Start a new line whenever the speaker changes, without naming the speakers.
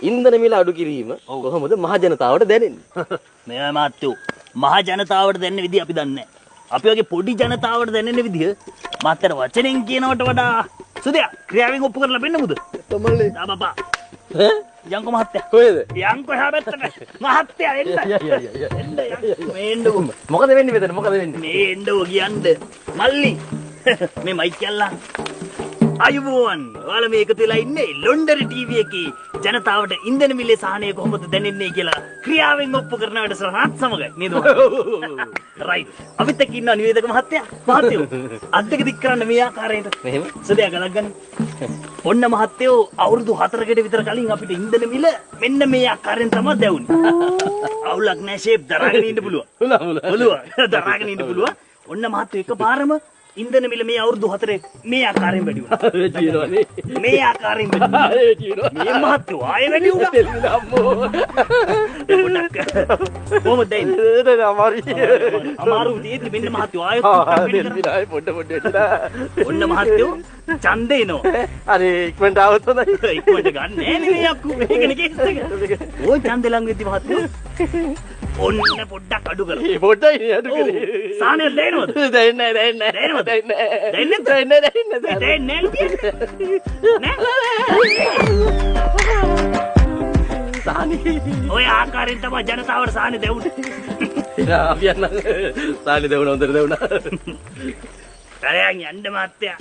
ඉන්ධන මිල අඩු කිරීම කොහොමද මහ ජනතාවට දැනෙන්නේ?
මේ මාත්‍යෝ මහ ජනතාවට දැනෙන විදිහ අපි දන්නේ නැහැ. අපි වගේ පොඩි ජනතාවට දැනෙන විදිහ මාතර වචනෙන් කියනවට වඩා සුදයා ක්‍රියාවෙන් ඔප්පු කරලා පෙන්න මුද?
තමල්ලේ.
ආ බබා.
ඈ?
යංකෝ මහත්තයා.
කොහෙද?
යංකෝ එහා පැත්තට. මහත්තයා එන්න. එන්න මේ එන්නකෝ.
මොකද වෙන්නේ මෙතන? මොකද වෙන්නේ?
මේ එන්නකෝ කියන්න. මල්ලි. මේ මයික් කල්ලා. අයුබෝවන්. ඔයාලා මේ එකතු වෙලා ඉන්නේ ලොන්ඩරි ටීවී එකේ ජනතාවට ඉන්ධන මිලේ සහනය කොහොමද දැනෙන්නේ කියලා ක්‍රියාවෙන් ඔප්පු කරන වැඩසටහනත් සමග නේද? රයිට්. අපිත් එක්ක ඉන්න නිවේදක මහත්තයා. මහත්තයෝ අත් දෙක දික් කරන්න මේ ආකාරයට.
මෙහෙම.
සදයා ගලක් ගන්න. ඔන්න මහත්තයෝ අවුරුදු 4කට විතර කලින් අපිට ඉන්ධන මිල මෙන්න මේ ආකාරයෙන් තමයි දැවුනේ. අවුලක් නැහැ ෂේප් දරාගෙන ඉන්න පුළුවන්. පුළුවන්. දරාගෙන ඉන්න පුළුවන්. ඔන්න මහත්තයෝ එකපාරම ඉන්ධන මිල මේ අවුරුදු 4 මේ ආකාරයෙන් වැඩි වුණා. මේ ආකාරයෙන් වැඩි වුණා. මේ මහත්තයෝ ආයෙ වැඩි වුණා. කොහොමද දෙන්නේ? අමාරු දෙයක් මෙන්න මහත්තයෝ ආයෙත්
පොඩ
ඔන්න මහත්තයෝ ඡන්දේ එනවා.
අර ඉක්මනට આવත් හොඳයි.
ඉක්මනට ගන්න නෑ නේ අක්කු. මේකනේ කේස් එක. ඕයි ඡන්දේ ලඟ වෙද්දි මහත්තයෝ ඔන්න පොඩ්ඩක් අඩු කරලා.
මේ පොඩ්ඩයි අඩු කරේ.
සාහනේ දෙන්නවද?
දෙන්නේ නැහැ.
ඔය ආකාරයෙන් තමයි ජනතාවට සාහනේ දෙවුනේ.
අපි යන්න සාහනේ දෙවුන හොඳට දෙවුනා.
කරයන් යන්න මාත්‍යා.